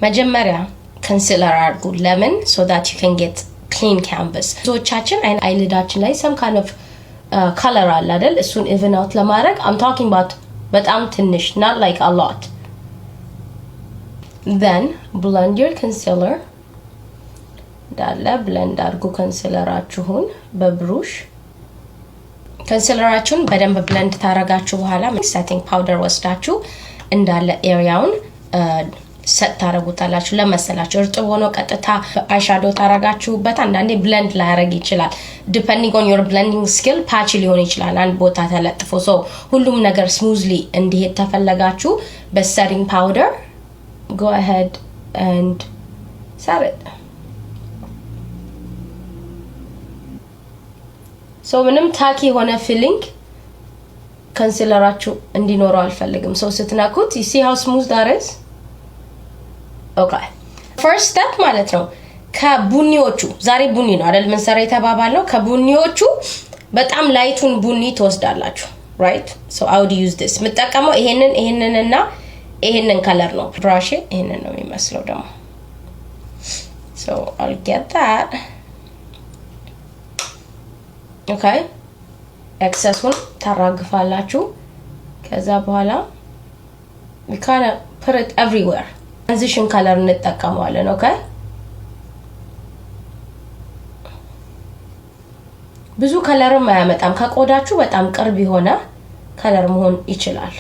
መጀመሪያ concealer አድርጉ ለምን so that you can get clean canvas ዞቻችን eyelidችን ላይ some kind of color አለ አይደል እሱን even out ለማድረግ I'm talking about በጣም ትንሽ not like a lot then blend your concealer ዳለ blend አድርጉ concealerአችሁን በብሩሽ concealerአችሁን በደንብ blend ታረጋችሁ በኋላ setting powder ወስዳችሁ እንዳለ ኤሪያውን set ታረጉታላችሁ ለመሰላችሁ እርጥብ ሆኖ ቀጥታ አይሻዶ ታረጋችሁበት አንዳንዴ blend ላያረግ ይችላል depending on your blending skill patchy ሊሆን ይችላል አንድ ቦታ ተለጥፎ so ሁሉም ነገር smoothly እንዲሄድ ተፈለጋችሁ በsetting powder go ahead and set it so ምንም ታኪ ሆነ feeling concealerአችሁ እንዲኖረው አልፈልግም so ስትነኩት you see how smooth that is okay first step ማለት ነው ከቡኒዎቹ ዛሬ ቡኒ ነው አይደል ምን ሰራ የተባባለው ከቡኒዎቹ በጣም ላይቱን ቡኒ ተወስዳላችሁ right so I would use this መጠቀመው ይሄንንና ይሄንን ከለር ነው ብራሽ ይሄንን ነው የሚመስለው ደግሞ so I'll get that okay excessውን ታራግፋላችሁ ከዛ በኋላ we kind of put it everywhere transition color እንጠቀመዋለን okay ብዙ ከለርም አያመጣም ከቆዳችሁ በጣም ቅርብ የሆነ ከለር መሆን ይችላል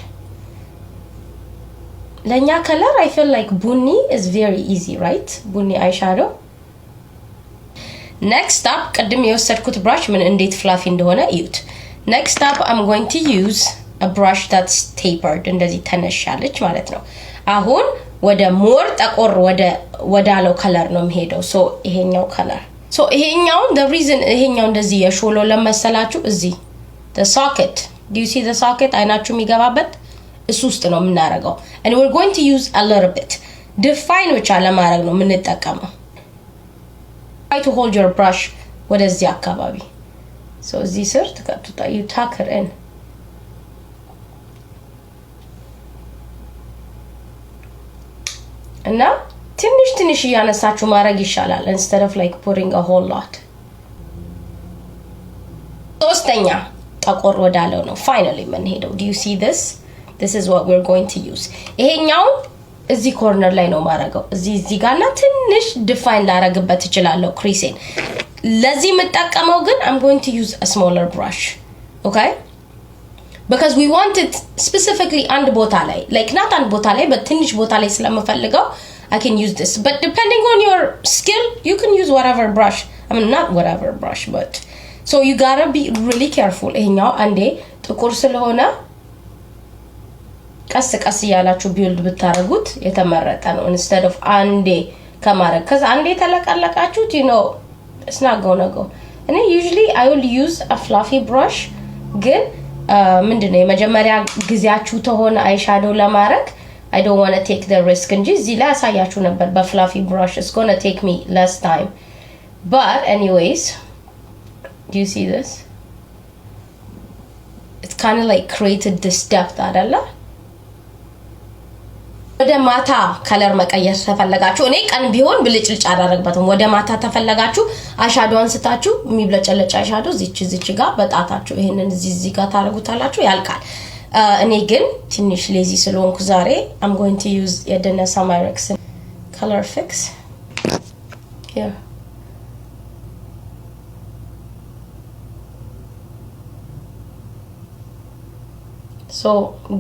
ለኛ ከለር I feel like bunny is very easy right bunny eyeshadow next up ቀድም የወሰድኩት brush ምን እንዴት fluffy እንደሆነ እዩት next up I'm going to use a brush that's tapered እንደዚህ ተነሻለች ማለት ነው አሁን ወደ ሞር ጠቆር ወደ አለው ከለር ነው የሚሄደው so ይሄኛው ከለር so ይሄኛው the reason ይሄኛው እንደዚህ የሾሎ ለመሰላችሁ እዚህ the socket do you see the socket አይናችሁ የሚገባበት እሱ ውስጥ ነው የምናረጋው and we're going to use a little bit define ብቻ ለማድረግ ነው የምንጠቀመው try to hold your brush ወደዚህ አካባቢ so እዚህ ስር ተከቱታ you tuck it in እና ትንሽ ያነሳችሁ ማድረግ ይሻላል instead of like putting a whole lot ሶስተኛ ጠቆር ወዳለው ነው finally ምን ሄደው do you see this is what we're going to use ይሄኛው እዚህ ኮርነር ላይ ነው ማረጋው እዚህ ጋርና ትንሽ define ላረግበት ይችላልው ክሪሴን ለዚህ መጠቀመው ግን I'm going to use a smaller brush okay because we want it specifically and ቦታ ላይ like not and ቦታ ላይ but ትንሽ ቦታ ላይ ስለምፈልገው I can use this but depending on your skill you can use whatever brush I mean not whatever brush but so you got to be really careful ይሄኛው አንዴ ጥቁር ስለሆነ ቀስ ያላችሁ ቢልድ ብታረጉት የተመረጠ ነው instead of አንዴ ከማረግ ከዛ አንዴ ተለቀለቃችሁት you know it's not gonna go and usually I will use a fluffy brush ግን ምንድነው የመጀመሪያ ግዚያችሁ ተሆነ አይሻዶ ለማረግ I don't want to take the risk እንጂ እዚህ ላይ አሳያችሁ ነበር በfluffy brush it's going to take me less time but anyways do you see this it's kind of like created this depth አይደለ ወደ ማታ ከለር መቀየር ተፈለጋችሁ እኔ ቀን ቢሆን ብልጭልጭ አደረግበትም ወደ ማታ ተፈለጋችሁ አይሻዶ አንስታችሁ የሚብለጨለጭ አይሻዶ እዚች ጋር በጣታችሁ ይሄንን እዚህ ጋር ታረጉታላችሁ ያልቃል እኔ ግን ትንሽ ሌዚ ስለሆንኩ ዛሬ I'm going to use የደነሳ ማይረክስ color fix here so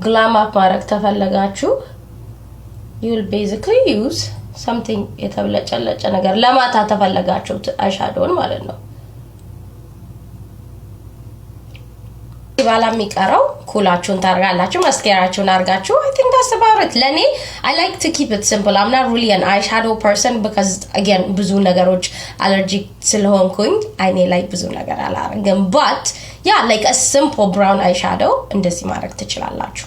glam up ማረግ ተፈለጋችሁ you'll basically use something የተብለጨለጨ ነገር ለማታ ተፈለጋችሁ አይሻዶን ማለት ነው ባላ የሚቀረው ኩላችሁን ታርጋላችሁ ማስካራችሁን አርጋችሁ I think that's about it ለኔ I like to keep it simple I'm not really an eyeshadow person because again ብዙ ነገሮች allergic ስለሆንኩኝ አይኔ ላይ ብዙ ነገር አላረግም but yeah like a simple brown eyeshadow እንደዚህ ማድረግ ትችላላችሁ